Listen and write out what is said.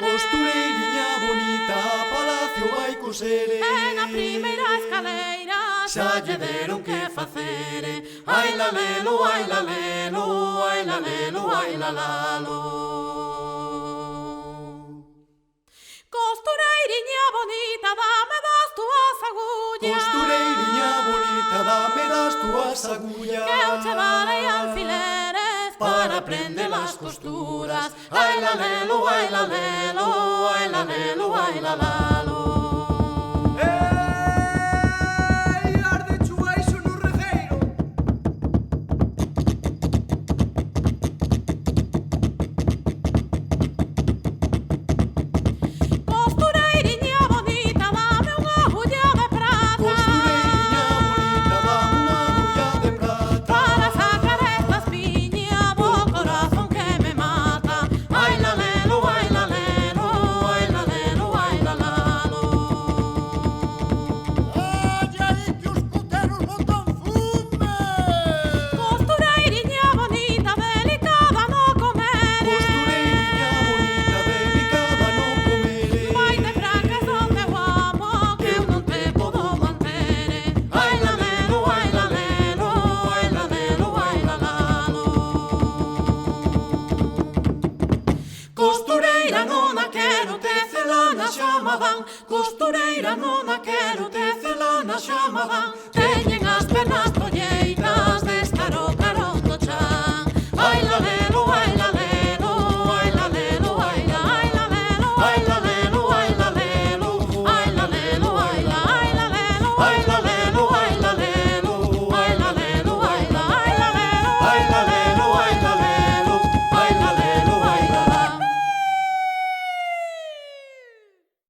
Costureiriña bonita, palacio vai cosere. E na primeira escaleira xa lle deron que facere. Ai la lelo, ai la lelo, ai la lelo, ai la lalo. Costureiriña bonita, dame das túas agullas. Costureiriña bonita, dame das túas agullas. Que eu che darei alfileres para prender las costuras. Ai la lelo, ai la lelo, ai la lelo, ai la lalo. Costureira nona quero te celana xa me van. Costureira nona quero te celana xa me van.